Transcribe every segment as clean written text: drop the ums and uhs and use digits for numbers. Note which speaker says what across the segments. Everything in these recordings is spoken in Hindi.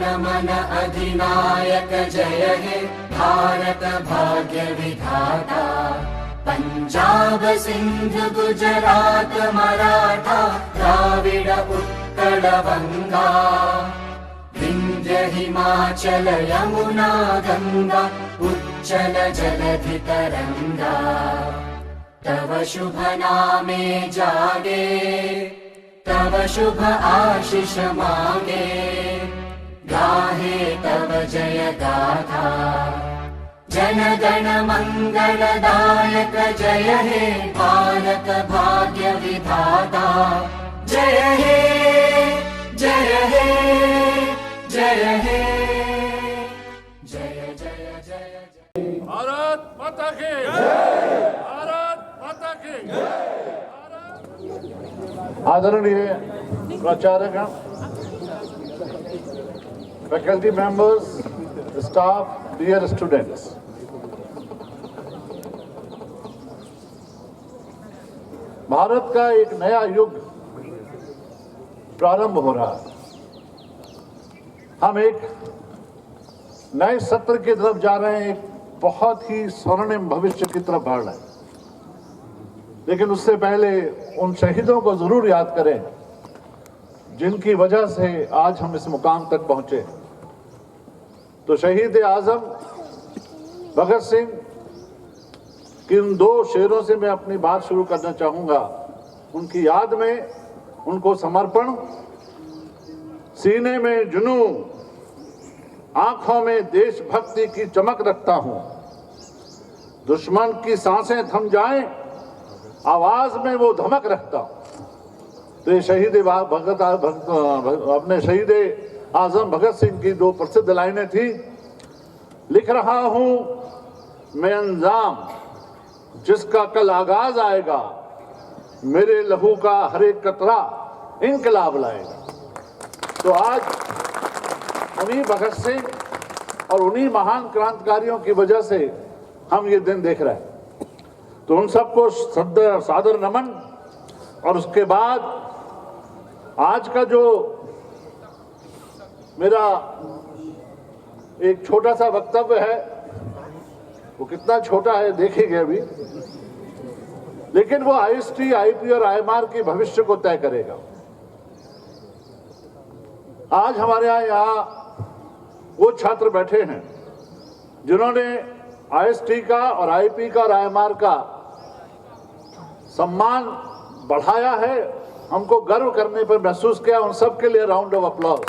Speaker 1: नमन अधिनायक जय हे भारत भाग्य विधाता। पंजाब सिंध गुजरात मराठा द्राविड उत्कल बंगा, विंध्य हिमाचल यमुना गंगा उच्चल जलधि तरंगा। तव शुभ नामे जागे, तव शुभ आशीष मांगे, गाहे तव जय गाथा। जन गण मंगलदायक जय हे भारत भाग्य विधाता। जय हे जय हे जय हे जय जय जय जय।
Speaker 2: भारत माता की जय, भारत माता की जय। आदरणीय प्राचार्य, faculty members, staff, dear students, Bharat का एक नया युग प्रारंभ हो रहा है। हम एक नए सत्र की तरफ जा रहे हैं, एक बहुत ही स्वर्णिम भविष्य की तरफ बढ़ रहे हैं। लेकिन उससे पहले उन शहीदों को जरूर याद करें जिनकी वजह से आज हम इस मुकाम तक पहुंचे। तो शहीद आजम भगत सिंह की उन दो शेरों से मैं अपनी बात शुरू करना चाहूंगा। उनकी याद में, उनको समर्पण। सीने में जुनून, आंखों में देशभक्ति की चमक रखता हूं। दुश्मन की सांसें थम जाएं, आवाज में वो धमक रखता हूं। तो ये शहीद भगत अपने शहीद आजम भगत सिंह की दो प्रसिद्ध लाइनें थी। लिख रहा हूं मैं अंजाम, जिसका कल आगाज आएगा, मेरे लहू का हर एक कतरा इंकलाब लाएगा। तो आज उन्हीं भगत सिंह और उन्हीं महान क्रांतिकारियों की वजह से हम ये दिन देख रहे हैं। तो उन सबको सादर नमन। और उसके बाद आज का जो मेरा एक छोटा सा वक्तव्य है, वो कितना छोटा है देखेंगे अभी, लेकिन वो आईएसटी, आईपी और आईएमआर के भविष्य को तय करेगा। आज हमारे यहाँ वो छात्र बैठे हैं जिन्होंने आईएसटी का और आईपी का और आईएमआर का सम्मान बढ़ाया है। हमको गर्व करने पर महसूस किया। उन सब के लिए राउंड ऑफ अप्लॉज।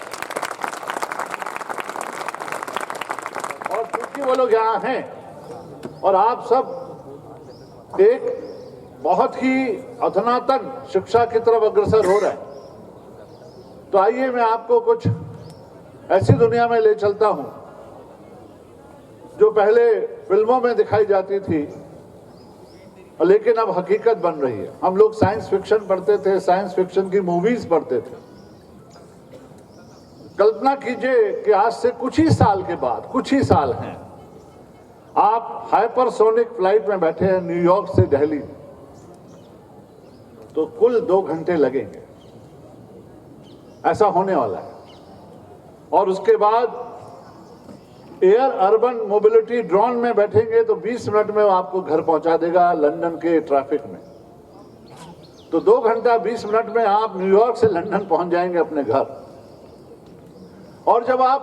Speaker 2: और क्योंकि वो लोग यहाँ हैं और आप सब एक बहुत ही अधुनातन शिक्षा की तरफ अग्रसर हो रहे हैं, तो आइए मैं आपको कुछ ऐसी दुनिया में ले चलता हूं जो पहले फिल्मों में दिखाई जाती थी लेकिन अब हकीकत बन रही है। हम लोग साइंस फिक्शन पढ़ते थे, साइंस फिक्शन की मूवीज पढ़ते थे। कल्पना कीजिए कि आज से कुछ ही साल के बाद, कुछ ही साल हैं, आप हाइपरसोनिक फ्लाइट में बैठे हैं न्यूयॉर्क से दिल्ली, तो कुल 2 घंटे लगेंगे। ऐसा होने वाला है। और उसके बाद एयर अर्बन मोबिलिटी ड्रोन में बैठेंगे तो 20 मिनट में वो आपको घर पहुंचा देगा लंदन के ट्रैफिक में। तो 2 घंटा 20 मिनट में आप न्यूयॉर्क से लंदन पहुंच जाएंगे अपने घर। और जब आप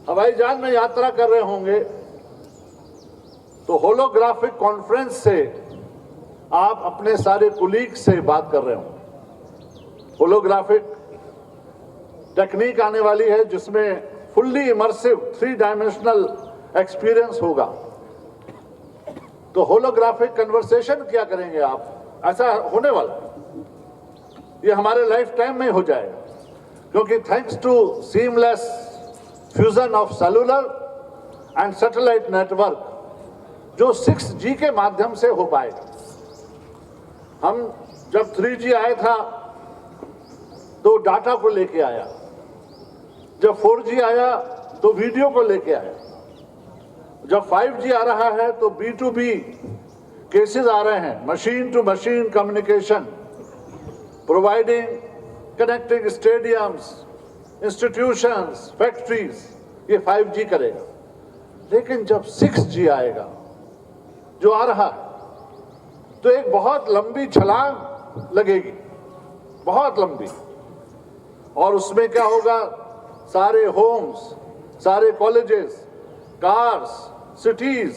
Speaker 2: हवाई जहाज में यात्रा कर रहे होंगे तो होलोग्राफिक कॉन्फ्रेंस से आप अपने सारे कुलीग से बात कर रहे होंगे। होलोग्राफिक टेक्निक आने वाली है जिसमें फुल्ली इमर्सिव 3 डायमेंशनल एक्सपीरियंस होगा। तो होलोग्राफिक कन्वर्सेशन क्या करेंगे आप, ऐसा होने वाला है। ये हमारे लाइफ टाइम में हो जाएगा, क्योंकि thanks to seamless fusion of cellular and satellite network जो 6G के माध्यम से हो पाएगा। हम जब 3G आया था तो डाटा को लेके आया, जब 4G आया तो वीडियो को लेके आया, जब 5G आ रहा है तो B2B केसेस आ रहे हैं, machine to machine communication, providing connecting stadiums, institutions, factories, ये 5G करेगा। लेकिन जब 6G आएगा, जो आ रहा है, तो एक बहुत लंबी छलांग लगेगी, बहुत लंबी। और उसमें क्या होगा, सारे होम्स, सारे कॉलेजेस, कार्स, सिटीज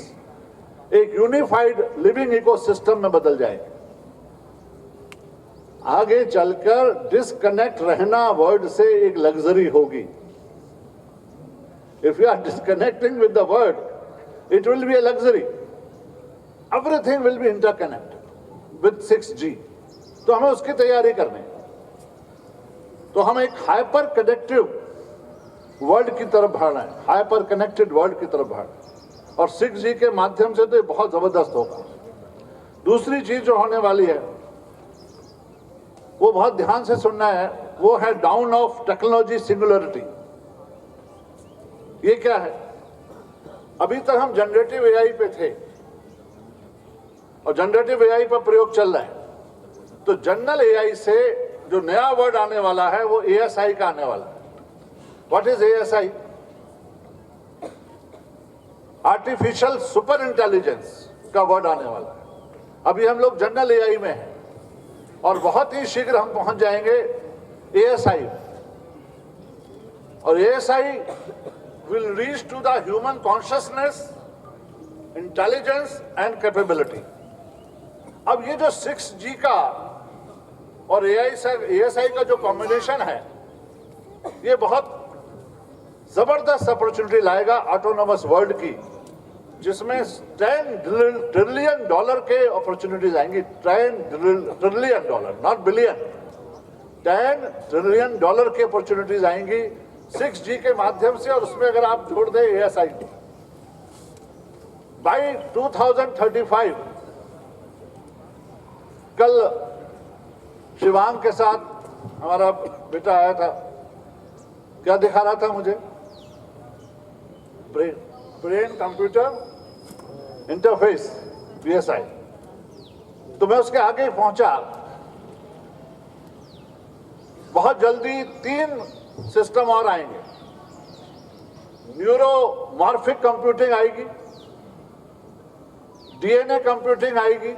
Speaker 2: एक यूनिफाइड लिविंग इकोसिस्टम में बदल जाएंगे। आगे चलकर डिस्कनेक्ट रहना वर्ड से एक लग्जरी होगी। If you are disconnecting with the world, it will be a luxury. Everything will be interconnected with 6G। तो हमें उसकी तैयारी करनी है। तो हम एक हाइपर कनेक्टिव वर्ल्ड की तरफ बढ़ रहे हैं, हाइपर कनेक्टेड वर्ल्ड की तरफ बढ़ रहे हैं। और 6G के माध्यम से तो ये बहुत जबरदस्त होगा। दूसरी चीज जो होने वाली है, वो बहुत ध्यान से सुनना है, वो है डाउन ऑफ टेक्नोलॉजी सिंगुलरिटी। ये क्या है? अभी तक हम जनरेटिव एआई पे थे और जनरेटिव एआई पर प्रयोग चल रहा है। तो जनरल एआई से जो नया वर्ड आने वाला है वो एएसआई का आने वाला है। What is ASI? Artificial super intelligence का वर्ड आने वाला है। अभी हम लोग जनरल एआई में हैं और बहुत ही शीघ्र हम पहुंच जाएंगे एएसआई। और ASI will reach to the human consciousness, intelligence and capability। अब ये जो 6G का और ASI का जो कॉम्बिनेशन है, ये बहुत जबरदस्त अपॉर्चुनिटी लाएगा ऑटोनोमस वर्ल्ड की, जिसमें $10 ट्रिलियन के अपॉर्चुनिटीज आएंगी। $10 ट्रिलियन, नॉट बिलियन, $10 ट्रिलियन की अपॉर्चुनिटीज आएंगी 6G के माध्यम से। और उसमें अगर आप जोड़ दें ASI, बाई 2035, कल शिवांग के साथ हमारा बेटा आया था, क्या दिखा रहा था मुझे? Brain computer interface, BSI। तो मैं उसके आगे पहुंचा। बहुत जल्दी 3 सिस्टम और आएंगे। न्यूरोमॉर्फिक कंप्यूटिंग आएगी, DNA कंप्यूटिंग आएगी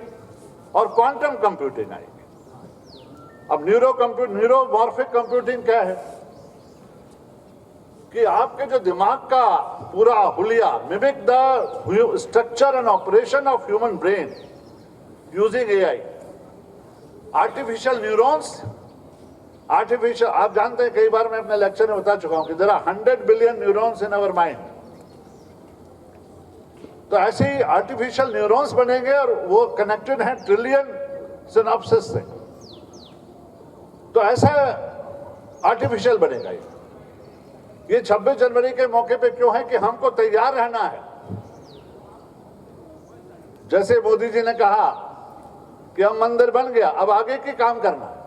Speaker 2: और क्वांटम कंप्यूटिंग आएगी। अब न्यूरोमॉर्फिक कंप्यूटिंग क्या है कि आपके जो दिमाग का पूरा हुलिया, mimic the structure and operation of human brain using AI। Artificial neurons, artificial, आप जानते हैं, कई बार मैं अपने लेक्चर में बता चुका हूं कि जरा 100 billion neurons in our mind. तो ऐसे ही आर्टिफिशियल न्यूरॉन्स बनेंगे और वो कनेक्टेड हैं ट्रिलियन सिनॉप्सिस से। तो ऐसा आर्टिफिशियल बनेगा ये 26 जनवरी के मौके पे क्यों है कि हमको तैयार रहना है। जैसे मोदी जी ने कहा कि हम मंदिर बन गया, अब आगे की काम करना है।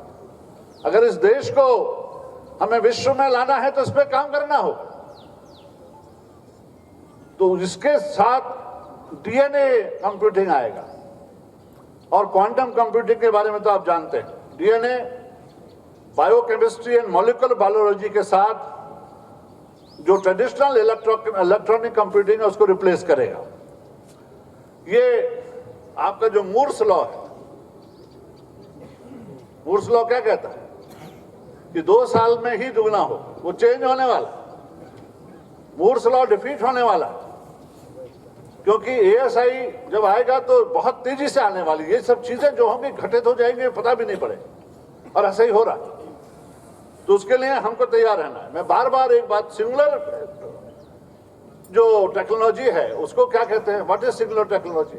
Speaker 2: अगर इस देश को हमें विश्व में लाना है तो इस पे काम करना होगा। तो इसके साथ DNA कंप्यूटिंग आएगा और क्वांटम कंप्यूटिंग के बारे में तो आप जानते हैं। DNA biochemistry and molecular biology के साथ जो ट्रेडिशनल इलेक्ट्रॉनिक कंप्यूटिंग है उसको रिप्लेस करेगा। ये आपका जो मूर्स लॉ है, मूर्स लॉ क्या कहता है कि 2 साल में ही दुगना हो, वो चेंज होने वाला। मूर्स लॉ डिफीट होने वाला, क्योंकि ASI जब आएगा तो बहुत तेजी से आने वाली। ये सब चीजें जो होंगी घटित हो जाएंगे, पता भी नहीं पड़ेगा, और ऐसा ही हो रहा। तो उसके लिए हमको तैयार रहना है। मैं बार बार एक बात, सिंगुलर जो टेक्नोलॉजी है उसको क्या कहते हैं? What is singular technology?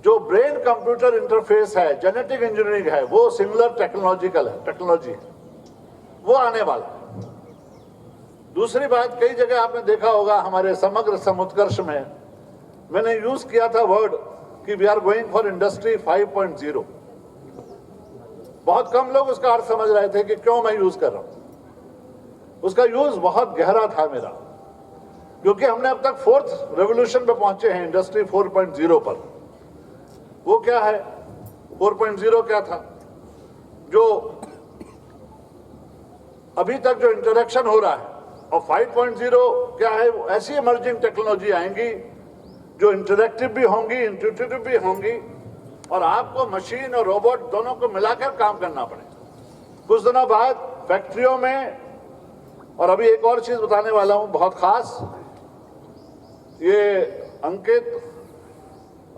Speaker 2: जो ब्रेन कंप्यूटर इंटरफेस है, जेनेटिक इंजीनियरिंग है, वो सिंगुलर टेक्नोलॉजी है, वो आने वाला है। दूसरी बात, कई जगह आपने देखा होगा हमारे समग्र समुत्कर्ष में मैंने यूज किया था वर्ड कि we are going for industry 5.0। बहुत कम लोग उसका अर्थ समझ रहे थे कि क्यों मैं यूज कर रहा हूं। उसका यूज बहुत गहरा था मेरा, क्योंकि हमने अब तक 4th रेवोल्यूशन पे पहुंचे हैं, इंडस्ट्री 4.0 पर। वो क्या है? 4.0 क्या था? जो अभी तक जो इंटरेक्शन हो रहा है, और 5.0 क्या है, ऐसी इमर्जिंग टेक्नोलॉजी आएंगी जो इंटरेक्टिव भी होंगी, इंट्यूटिव भी होंगी, और आपको मशीन और रोबोट दोनों को मिलाकर काम करना पड़ेगा। कुछ दिनों बाद फैक्ट्रियों में, और अभी एक और चीज बताने वाला हूं बहुत खास, ये अंकित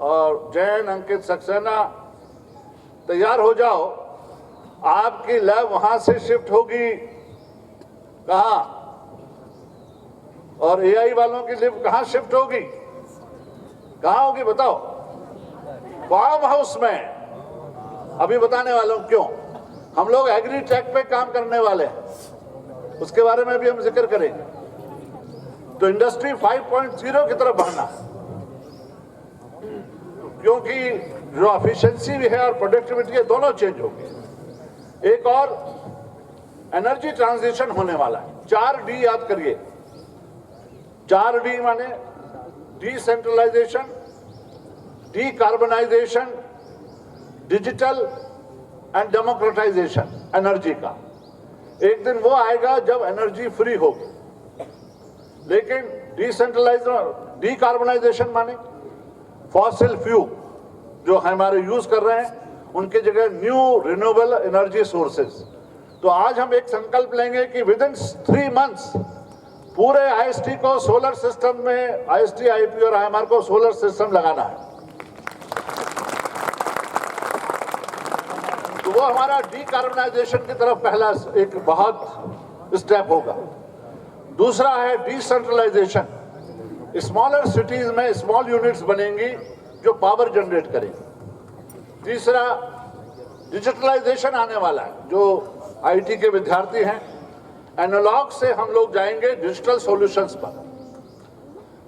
Speaker 2: और जैन, अंकित सक्सेना, तैयार हो जाओ, आपकी लैब वहां से शिफ्ट होगी कहां, और एआई वालों की लैब कहां शिफ्ट होगी, कहां होगी बताओ? फार्म हाउस में। अभी बताने वाला हूं क्यों। हम लोग एग्री टेक पे काम करने वाले हैं, उसके बारे में भी हम जिक्र करेंगे। तो इंडस्ट्री 5.0 की तरफ बढ़ना, क्योंकि जो एफिशिएंसी भी है और प्रोडक्टिविटी है, दोनों चेंज होगी। एक और एनर्जी ट्रांजिशन होने वाला है। 4D याद करिए। 4D माने decentralisation, decarbonisation, digital and democratisation energy का। एक दिन वो आएगा जब एनर्जी फ्री होगी। लेकिन डीकार्बनाइजेशन माने फॉसिल फ्यूल जो हमारे यूज कर रहे हैं, उनकी जगह न्यू रिन्यूएबल एनर्जी सोर्सेज। तो आज हम एक संकल्प लेंगे कि विद इन 3 मंथ्स पूरे आईएसटी को सोलर सिस्टम में, आईएसटी, आईपी और आईएमआर को सोलर सिस्टम लगाना है। तो वो हमारा डीकार्बनाइजेशन की तरफ पहला एक बहुत स्टेप होगा। दूसरा है डिसेंट्रलाइजेशन। स्मॉलर सिटीज में स्मॉल यूनिट्स बनेंगी जो पावर जनरेट करेंगी। तीसरा डिजिटलाइजेशन आने वाला है। जो आईटी के विद्यार्थी हैं, एनालॉग से हम लोग जाएंगे डिजिटल सॉल्यूशंस पर,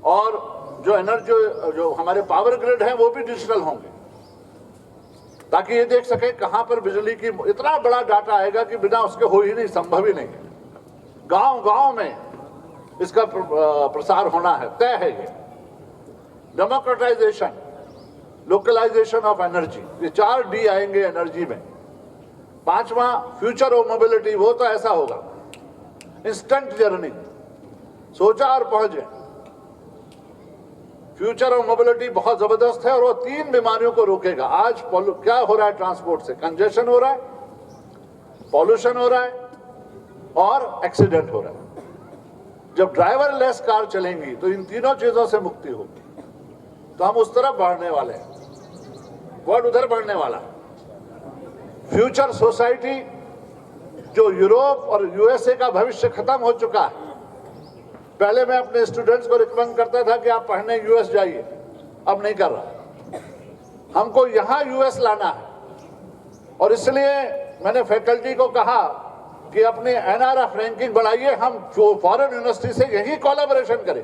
Speaker 2: और जो एनर्जी, जो हमारे पावर ग्रिड है वो भी डिजिटल होंगे, ताकि ये देख सके कहां पर बिजली की इतना बड़ा डाटा आएगा कि बिना उसके हो ही नहीं, संभव ही नहीं। गांव गांव में इसका प्रसार होना है, तय है ये। डेमोक्रेटाइजेशन, लोकलाइजेशन ऑफ एनर्जी, ये 4D आएंगे एनर्जी में। 5वां फ्यूचर ऑफ मोबिलिटी, वो तो ऐसा होगा इंस्टेंट जर्नी, सोचा और पहुंचे। फ्यूचर ऑफ मोबिलिटी बहुत जबरदस्त है और वो 3 बीमारियों को रोकेगा। आज क्या हो रहा है ट्रांसपोर्ट से? कंजेशन हो रहा है, पॉल्यूशन हो रहा है और एक्सीडेंट हो रहा है। जब ड्राइवर लेस कार चलेंगी तो इन तीनों चीजों से मुक्ति होगी। तो हम उस तरफ बढ़ने वाले हैं, वर्ल्ड उधर बढ़ने वाला। फ्यूचर सोसाइटी, जो यूरोप और यूएसए का भविष्य खत्म हो चुका है। पहले मैं अपने स्टूडेंट्स को रिकमेंड करता था कि आप पढ़ने यूएस जाइए, अब नहीं कर रहा। हमको यहां यूएस लाना है, और इसलिए मैंने फैकल्टी को कहा कि अपनी एनआरएफ रैंकिंग बढ़ाइए, हम जो फॉरेन यूनिवर्सिटी से यही कोलैबोरेशन करें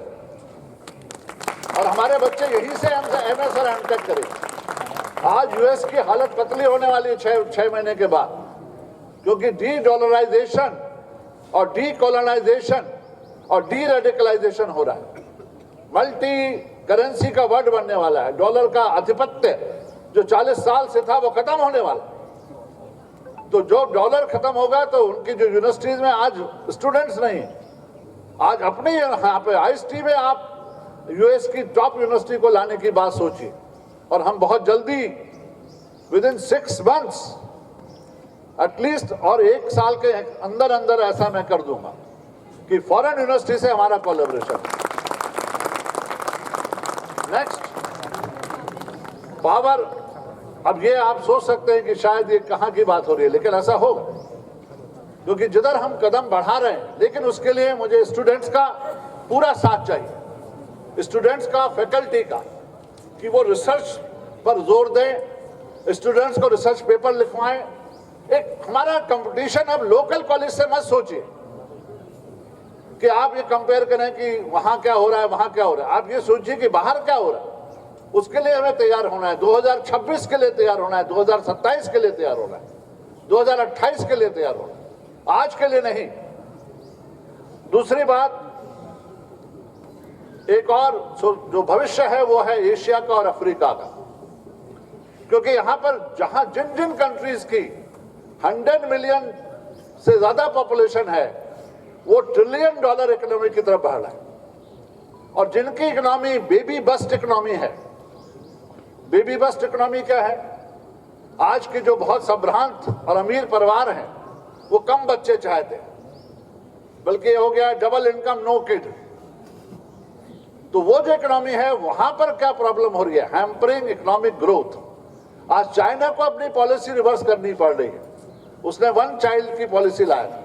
Speaker 2: और हमारे बच्चे यहीं से हमसे एमएस और एमटेक करें। आज यूएस की हालत पतली होने वाली है 6 महीने के बाद, क्योंकि डी डॉलराइजेशन और डी कॉलोनाइजेशन और डी रेडिकलाइजेशन हो रहा है। मल्टी करेंसी का वर्ड बनने वाला है। डॉलर का आधिपत्य जो 40 साल से था वो खत्म होने वाला। तो जो डॉलर खत्म होगा तो उनकी जो यूनिवर्सिटीज में आज स्टूडेंट्स नहीं, आज अपने यहाँ पे आईएसटी में आप यूएस की टॉप यूनिवर्सिटी को लाने की बात सोचिए। और हम बहुत जल्दी विद इन 6 मंथ्स एटलीस्ट, और 1 साल के अंदर अंदर ऐसा मैं कर दूंगा कि फॉरेन यूनिवर्सिटी से हमारा कोलैबोरेशन। Next, power. अब ये आप सोच सकते हैं कि शायद ये कहां की बात हो रही है, लेकिन ऐसा होगा, क्योंकि जिधर हम कदम बढ़ा रहे हैं। लेकिन उसके लिए मुझे स्टूडेंट्स का पूरा साथ चाहिए, स्टूडेंट्स का, फैकल्टी का, कि वो रिसर्च पर जोर दें, स्टूडेंट्स को रिसर्च पेपर लिखवाएं। एक हमारा कंपटीशन अब लोकल कॉलेज से मत सोचिए कि आप ये कंपेयर करें कि वहां क्या हो रहा है, वहां क्या हो रहा है। आप ये सोचिए कि बाहर क्या हो रहा है। उसके लिए हमें तैयार होना है। 2026 के लिए तैयार होना है, 2027 के लिए तैयार होना है, 2028 के लिए तैयार होना है, आज के लिए नहीं। दूसरी बात, एक और जो भविष्य है वो है एशिया का और अफ्रीका का, क्योंकि यहां पर जहां जिन जिन कंट्रीज की 100 मिलियन से ज्यादा पॉपुलेशन है वो $1 ट्रिलियन इकोनॉमी की तरफ बढ़ रहा है। और जिनकी इकोनॉमी बेबी बस्ट इकोनॉमी है, बेबी बस्ट इकोनॉमी क्या है? आज के जो बहुत संभ्रांत और अमीर परिवार हैं वो कम बच्चे चाहते हैं, बल्कि हो गया डबल इनकम नो किड। तो वो जो इकोनॉमी है वहां पर क्या प्रॉब्लम हो रही है? Hampering economic growth. आज चाइना को अपनी पॉलिसी रिवर्स करनी पड़ रही है। उसने 1 चाइल्ड की पॉलिसी लाया।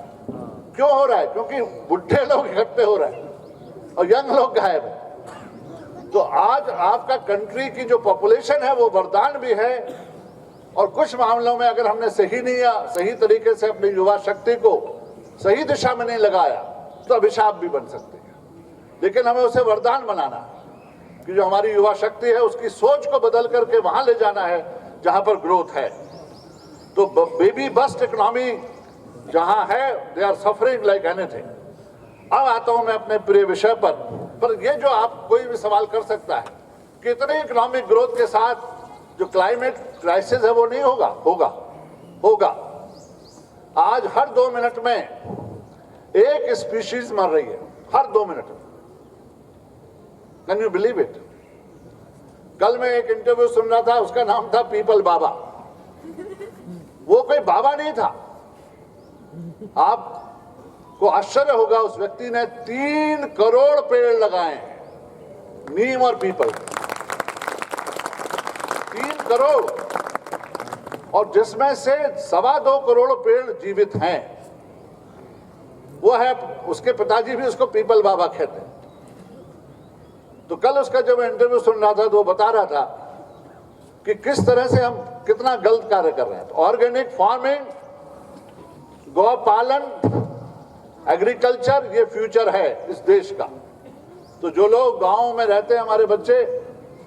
Speaker 2: क्यों हो रहा है? क्योंकि बुढ़े लोग इकट्ठे हो रहे हैं और यंग लोग गायब है। तो आज आपका कंट्री की जो पॉपुलेशन है वो वरदान भी है, और कुछ मामलों में अगर हमने सही तरीके से अपनी युवा शक्ति को सही दिशा में नहीं लगाया तो अभिशाप भी बन सकते हैं। लेकिन हमें उसे वरदान बनाना है कि जो हमारी युवा शक्ति है उसकी सोच को बदल करके वहां ले जाना है जहां पर ग्रोथ है। तो बेबी बस्ट इकोनॉमी जहां है, they are suffering like anything. अब आता हूं मैं अपने प्रिय विषय पर ये जो आप कोई भी सवाल कर सकता है कि इतने इकोनॉमिक ग्रोथ के साथ जो क्लाइमेट क्राइसिस है वो नहीं होगा? होगा। आज हर 2 मिनट में एक स्पीशीज मर रही है, हर 2 मिनट में। Can you believe it? कल मैं एक इंटरव्यू सुन रहा था, उसका नाम था पीपल बाबा। वो कोई बाबा नहीं था। आपको आश्चर्य होगा, उस व्यक्ति ने 3 करोड़ पेड़ लगाए हैं, नीम और पीपल। 3 करोड़, और जिसमें से 2.25 करोड़ पेड़ जीवित हैं। वो है, उसके पिताजी भी उसको पीपल बाबा कहते हैं। तो कल उसका जब इंटरव्यू सुन रहा था तो वो बता रहा था कि किस तरह से हम कितना गलत कार्य कर रहे हैं। तो ऑर्गेनिक फार्मिंग, गौ पालन, एग्रीकल्चर, ये फ्यूचर है इस देश का। तो जो लोग गांव में रहते हैं, हमारे बच्चे,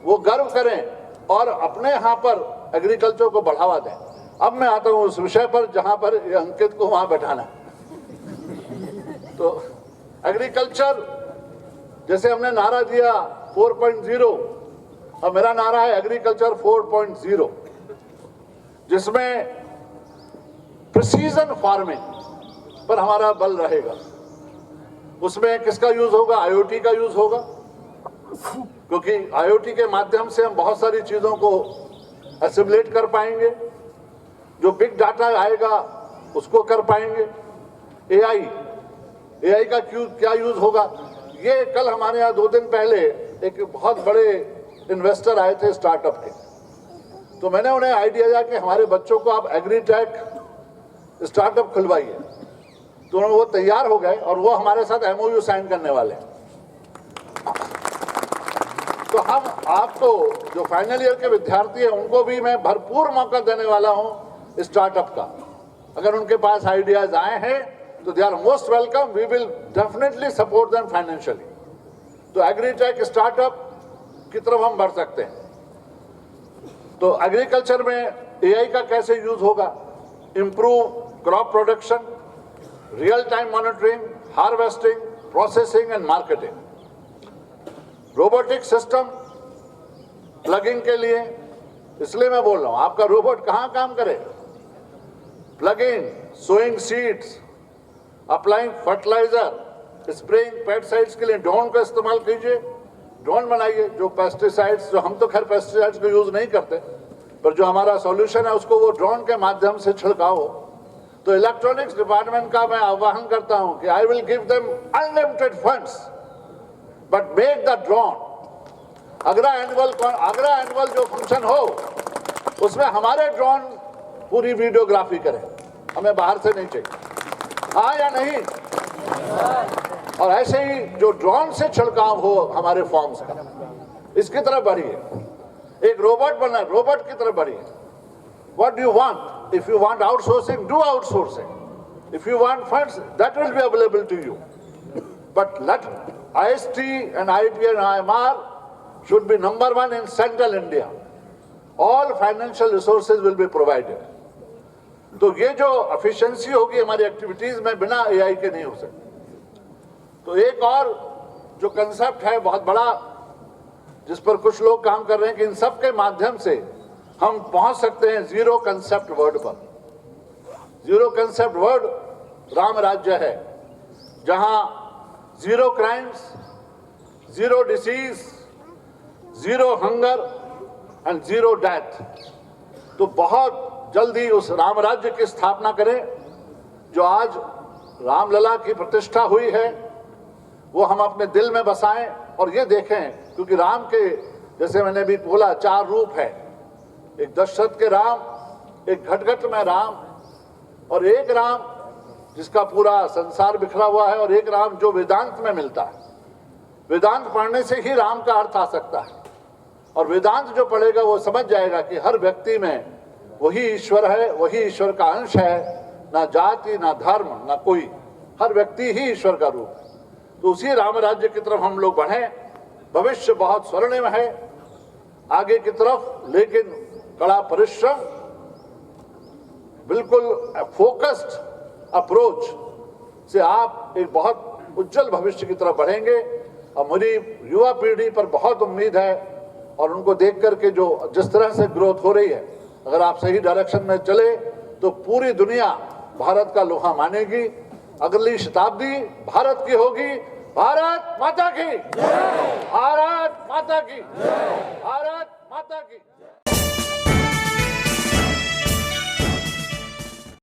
Speaker 2: वो गर्व करें और अपने यहाँ पर एग्रीकल्चर को बढ़ावा दें। अब मैं आता हूँ उस विषय पर जहां पर अंकित को वहां बैठाना। तो एग्रीकल्चर, जैसे हमने नारा दिया 4.0, और मेरा नारा है एग्रीकल्चर 4.0, जिसमें प्रिसीजन फार्मिंग पर हमारा बल रहेगा। उसमें किसका यूज होगा? आईओटी का यूज होगा, क्योंकि आईओटी के माध्यम से हम बहुत सारी चीजों को एसिमुलेट कर पाएंगे। जो बिग डाटा आएगा उसको कर पाएंगे। एआई का क्या यूज होगा? ये कल हमारे यहाँ 2 दिन पहले एक बहुत बड़े इन्वेस्टर आए थे स्टार्टअप के, तो मैंने उन्हें आइडिया दिया कि हमारे बच्चों को आप एग्रीटेक स्टार्टअप खुलवाइए। तो वो तैयार हो गए और वो हमारे साथ एमओयू साइन करने वाले हैं। तो हम आपको जो फाइनल ईयर के विद्यार्थी हैं उनको भी मैं भरपूर मौका देने वाला हूं स्टार्टअप का। अगर उनके पास आइडियाज आए हैं तो they are most welcome, we will definitely support them financially. तो एग्रीटेक स्टार्टअप की तरफ हम बढ़ सकते हैं। तो एग्रीकल्चर में एआई का कैसे यूज होगा? Improve crop production, real time monitoring, harvesting, processing and marketing. Robotic system plugging के लिए, इसलिए मैं बोल रहा हूं आपका रोबोट कहां काम करे? Ploughing, sowing seeds, applying fertiliser, spraying pesticides के लिए ड्रोन का इस्तेमाल कीजिए। ड्रोन बनाइए जो पेस्टिसाइड्स, जो हम तो खैर पेस्टिसाइड्स को यूज नहीं करते, पर जो हमारा सॉल्यूशन है उसको वो ड्रोन के माध्यम से छिड़काव हो। तो इलेक्ट्रॉनिक्स डिपार्टमेंट का मैं आह्वान करता हूं कि I will give them unlimited funds, but make the drone. अगला एनुअल जो फंक्शन हो उसमें हमारे ड्रोन पूरी वीडियोग्राफी करें, हमें बाहर से नहीं चाहिए। हाँ या नहीं? और ऐसे ही जो ड्रोन से छिड़काव हो हमारे फॉर्म्स का, इसकी तरफ बढ़िए। एक रोबोट बनना, रोबोट की तरफ बढ़िए। What do you want? If you want outsourcing, do outsourcing. If you want funds, that will be available to you. But let IST and IIT and IMR should be number 1 in central India. All financial resources will be provided. तो ये जो efficiency होगी हमारी एक्टिविटीज में बिना AI के नहीं हो सकती। तो एक और जो कंसेप्ट है बहुत बड़ा, जिस पर कुछ लोग काम कर रहे हैं कि इन सब के माध्यम से हम पहुंच सकते हैं जीरो कंसेप्ट वर्ड पर। जीरो कंसेप्ट वर्ड राम राज्य है, जहां zero crimes, zero disease, zero hunger and zero death. तो बहुत जल्दी उस राम राज्य की स्थापना करें जो आज रामलला की प्रतिष्ठा हुई है, वो हम अपने दिल में बसाएं और ये देखें, क्योंकि राम के, जैसे मैंने भी बोला, 4 रूप है। एक दशरथ के राम, एक घटघट में राम, और एक राम जिसका पूरा संसार बिखरा हुआ है, और एक राम जो वेदांत में मिलता है। वेदांत पढ़ने से ही राम का अर्थ आ सकता है, और वेदांत जो पढ़ेगा वो समझ जाएगा कि हर व्यक्ति में वही ईश्वर है, वही ईश्वर का अंश है, ना जाति, ना धर्म, ना कोई, हर व्यक्ति ही ईश्वर का रूप है। तो उसी राम राज्य की तरफ हम लोग बढ़ें। भविष्य बहुत स्वर्णिम है आगे की तरफ, लेकिन कड़ा परिश्रम, बिल्कुल फोकस्ड अप्रोच से आप एक बहुत उज्जवल भविष्य की तरफ बढ़ेंगे। और मेरी युवा पीढ़ी पर बहुत उम्मीद है, और उनको देख करके जो जिस तरह से ग्रोथ हो रही है, अगर आप सही डायरेक्शन में चले तो पूरी दुनिया भारत का लोहा मानेगी। अगली शताब्दी भारत की होगी। भारत माता की, भारत माता की, भारत माता की।